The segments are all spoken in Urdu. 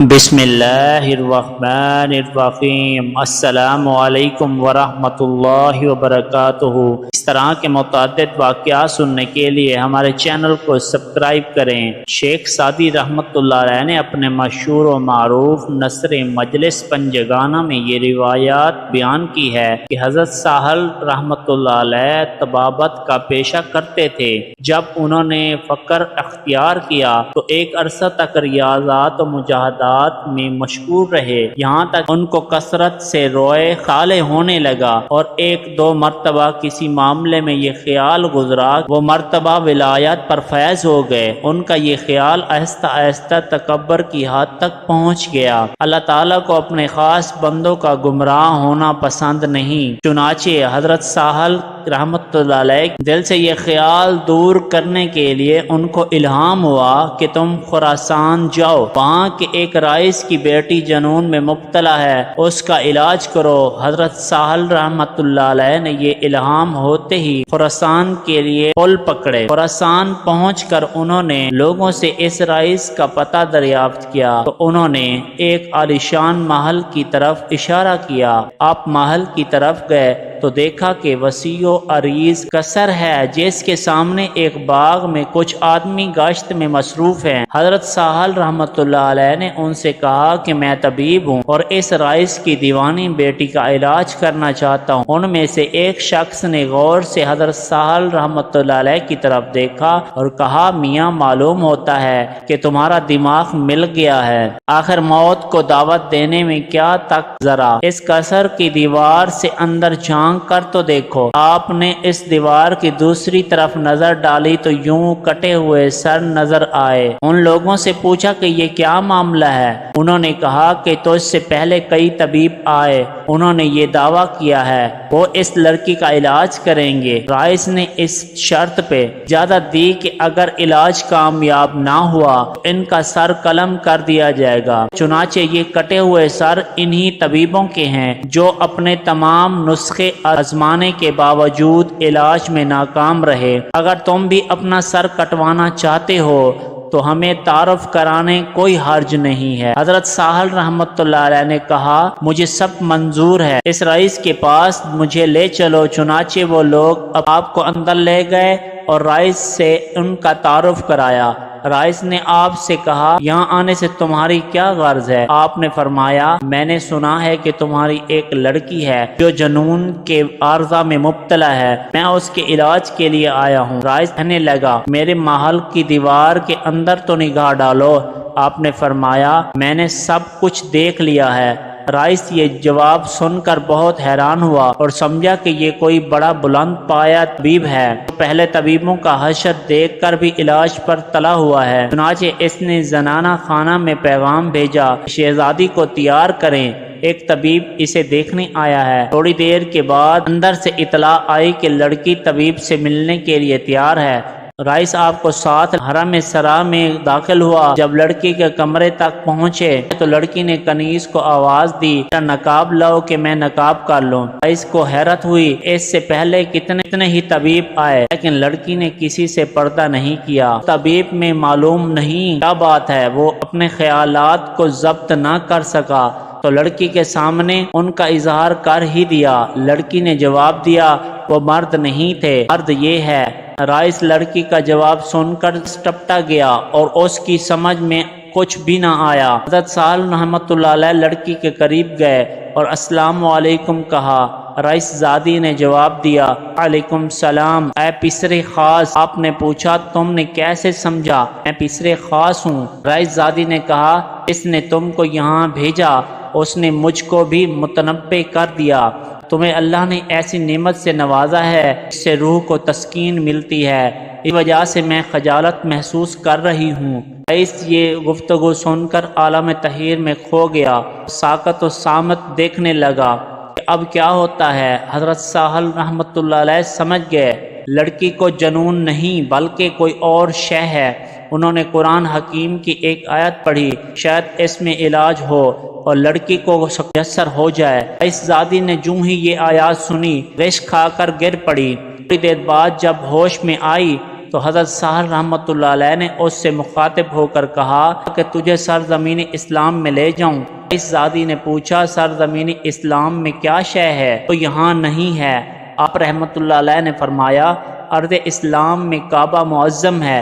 بسم اللہ الرحمن الرحیم۔ السلام علیکم ورحمۃ اللہ وبرکاتہ۔ اس طرح کے متعدد واقعات سننے کے لیے ہمارے چینل کو سبسکرائب کریں۔ شیخ سعدی رحمۃ اللہ علیہ نے اپنے مشہور و معروف نثر مجلس پنجگانہ میں یہ روایات بیان کی ہے کہ حضرت ساحل رحمۃ اللہ علیہ طبابت کا پیشہ کرتے تھے۔ جب انہوں نے فقر اختیار کیا تو ایک عرصہ تک ریاضات و مجاہدات میں مشغول رہے، یہاں تک ان کو کثرت سے روئے خالے ہونے لگا، اور ایک دو مرتبہ کسی معاملے میں یہ خیال گزرا وہ مرتبہ ولایت پر فیض ہو گئے۔ ان کا یہ خیال آہستہ آہستہ تکبر کی حد تک پہنچ گیا۔ اللہ تعالیٰ کو اپنے خاص بندوں کا گمراہ ہونا پسند نہیں، چنانچہ حضرت ساحل رحمت اللہ علیہ دل سے یہ خیال دور کرنے کے لیے ان کو الہام ہوا کہ تم خراسان جاؤ، وہاں کے ایک رئیس کی بیٹی جنون میں مبتلا ہے، اس کا علاج کرو۔ حضرت ساحل رحمت اللہ علیہ نے یہ الہام ہوتے ہی خراسان کے لیے پل پکڑے۔ خراسان پہنچ کر انہوں نے لوگوں سے اس رئیس کا پتہ دریافت کیا تو انہوں نے ایک عالیشان محل کی طرف اشارہ کیا۔ آپ محل کی طرف گئے تو دیکھا کہ وسیع و عریض قصر ہے جس کے سامنے ایک باغ میں کچھ آدمی گشت میں مصروف ہیں۔ حضرت ساحل رحمت اللہ علیہ نے ان سے کہا کہ میں طبیب ہوں اور اس رئیس کی دیوانی بیٹی کا علاج کرنا چاہتا ہوں۔ ان میں سے ایک شخص نے غور سے حضرت ساحل رحمت اللہ علیہ کی طرف دیکھا اور کہا میاں معلوم ہوتا ہے کہ تمہارا دماغ مل گیا ہے، آخر موت کو دعوت دینے میں کیا تک، ذرا اس قصر کی دیوار سے اندر جھانک کر تو دیکھو۔ آپ نے اس دیوار کی دوسری طرف نظر ڈالی تو یوں کٹے ہوئے سر نظر آئے۔ ان لوگوں سے پوچھا کہ یہ کیا معاملہ ہے؟ انہوں نے کہا کہ تو اس سے پہلے کئی طبیب آئے، انہوں نے یہ دعویٰ کیا ہے وہ اس لڑکی کا علاج کریں گے۔ رئیس نے اس شرط پہ اجازت دی کہ اگر علاج کامیاب نہ ہوا تو ان کا سر قلم کر دیا جائے گا۔ چنانچہ یہ کٹے ہوئے سر انہی طبیبوں کے ہیں جو اپنے تمام نسخے آزمانے کے باوجود علاج میں ناکام رہے۔ اگر تم بھی اپنا سر کٹوانا چاہتے ہو تو ہمیں تعارف کرانے کوئی حرج نہیں ہے۔ حضرت ساحل رحمت اللہ علیہ نے کہا مجھے سب منظور ہے، اس رئیس کے پاس مجھے لے چلو۔ چنانچہ وہ لوگ آپ کو اندر لے گئے اور رئیس سے ان کا تعارف کرایا۔ رئیس نے آپ سے کہا یہاں آنے سے تمہاری کیا غرض ہے؟ آپ نے فرمایا میں نے سنا ہے کہ تمہاری ایک لڑکی ہے جو جنون کے عارضہ میں مبتلا ہے، میں اس کے علاج کے لیے آیا ہوں۔ رئیس کہنے لگا میرے محل کی دیوار کے اندر تو نگاہ ڈالو۔ آپ نے فرمایا میں نے سب کچھ دیکھ لیا ہے۔ رئیس یہ جواب سن کر بہت حیران ہوا اور سمجھا کہ یہ کوئی بڑا بلند پایہ طبیب ہے، پہلے طبیبوں کا حشر دیکھ کر بھی علاج پر تلا ہوا ہے۔ چنانچہ اس نے زنانہ خانہ میں پیغام بھیجا شہزادی کو تیار کریں، ایک طبیب اسے دیکھنے آیا ہے۔ تھوڑی دیر کے بعد اندر سے اطلاع آئی کہ لڑکی طبیب سے ملنے کے لیے تیار ہے۔ رئیس آپ کو ساتھ حرم سرا میں داخل ہوا۔ جب لڑکی کے کمرے تک پہنچے تو لڑکی نے کنیز کو آواز دی نقاب لاؤ کہ میں نقاب کر لوں۔ رئیس کو حیرت ہوئی، اس سے پہلے کتنے ہی طبیب آئے لیکن لڑکی نے کسی سے پردہ نہیں کیا۔ طبیب میں معلوم نہیں کیا بات ہے، وہ اپنے خیالات کو ضبط نہ کر سکا تو لڑکی کے سامنے ان کا اظہار کر ہی دیا۔ لڑکی نے جواب دیا وہ مرد نہیں تھے، مرد یہ ہے۔ رئیس لڑکی کا جواب سن کر ٹپٹا گیا اور اس کی سمجھ میں کچھ بھی نہ آیا۔ حضرت ساحل رحمت اللہ علیہ لڑکی کے قریب گئے اور السلام علیکم کہا۔ رئیس زادی نے جواب دیا علیکم السلام، اے پسرے خاص۔ آپ نے پوچھا تم نے کیسے سمجھا میں پسرے خاص ہوں؟ رئیس زادی نے کہا اس نے تم کو یہاں بھیجا، اس نے مجھ کو بھی متنبع کر دیا۔ تمہیں اللہ نے ایسی نعمت سے نوازا ہے اس سے روح کو تسکین ملتی ہے، اس وجہ سے میں خجالت محسوس کر رہی ہوں۔ رئیس یہ گفتگو سن کر عالم تحیر میں کھو گیا، ساکت و صامت دیکھنے لگا کہ اب کیا ہوتا ہے۔ حضرت ساحل رحمت اللہ علیہ سمجھ گئے لڑکی کو جنون نہیں بلکہ کوئی اور شے ہے۔ انہوں نے قرآن حکیم کی ایک آیت پڑھی شاید اس میں علاج ہو اور لڑکی کو میسر ہو جائے۔ رئیس زادی نے جوں ہی یہ آیات سنی غش کھا کر گر پڑی۔ تھوڑی دیر بعد جب ہوش میں آئی تو حضرت سہل رحمۃ اللہ علیہ نے اس سے مخاطب ہو کر کہا کہ تجھے سرزمین اسلام میں لے جاؤں۔ رئیس زادی نے پوچھا سرزمین اسلام میں کیا شے ہے؟ تو یہاں نہیں ہے۔ آپ رحمۃ اللہ علیہ نے فرمایا ارض اسلام میں کعبہ معظم ہے۔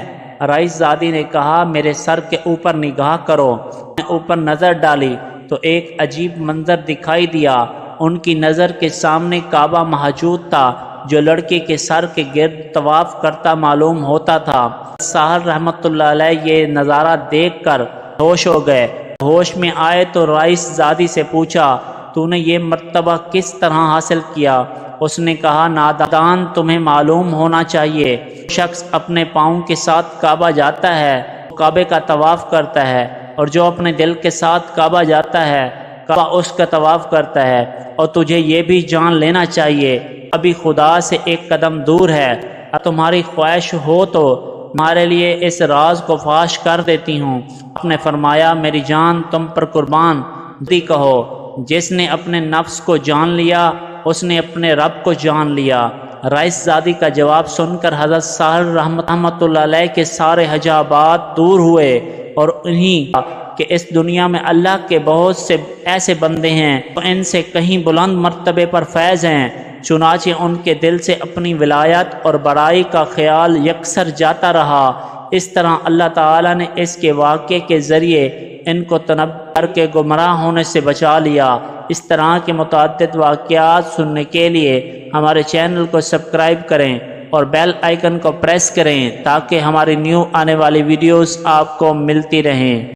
رئیس زادی نے کہا میرے سر کے اوپر نگاہ کرو۔ میں اوپر نظر ڈالی تو ایک عجیب منظر دکھائی دیا۔ ان کی نظر کے سامنے کعبہ موجود تھا جو لڑکی کے سر کے گرد طواف کرتا معلوم ہوتا تھا۔ سہل رحمۃ اللہ علیہ یہ نظارہ دیکھ کر ہوش ہو گئے۔ ہوش میں آئے تو رئیس زادی سے پوچھا تو نے یہ مرتبہ کس طرح حاصل کیا؟ اس نے کہا نادان تمہیں معلوم ہونا چاہیے، شخص اپنے پاؤں کے ساتھ کعبہ جاتا ہے کعبے کا طواف کرتا ہے، اور جو اپنے دل کے ساتھ کعبہ جاتا ہے کعبہ اس کا طواف کرتا ہے۔ اور تجھے یہ بھی جان لینا چاہیے ابھی خدا سے ایک قدم دور ہے۔ اب تمہاری خواہش ہو تو تمہارے لیے اس راز کو فاش کر دیتی ہوں۔ آپ نے فرمایا میری جان تم پر قربان، جلدی کہو۔ جس نے اپنے نفس کو جان لیا اس نے اپنے رب کو جان لیا۔ رئیس زادی کا جواب سن کر حضرت سہل رحمۃ اللہ علیہ کے سارے حجابات دور ہوئے، اور انہیں کہ اس دنیا میں اللہ کے بہت سے ایسے بندے ہیں تو ان سے کہیں بلند مرتبے پر فیض ہیں۔ چنانچہ ان کے دل سے اپنی ولایت اور بڑائی کا خیال یکسر جاتا رہا۔ اس طرح اللہ تعالیٰ نے اس کے واقعے کے ذریعے ان کو تنبیہ کر کے گمراہ ہونے سے بچا لیا۔ اس طرح کے متعدد واقعات سننے کے لیے ہمارے چینل کو سبسکرائب کریں اور بیل آئیکن کو پریس کریں تاکہ ہماری نیو آنے والی ویڈیوز آپ کو ملتی رہیں۔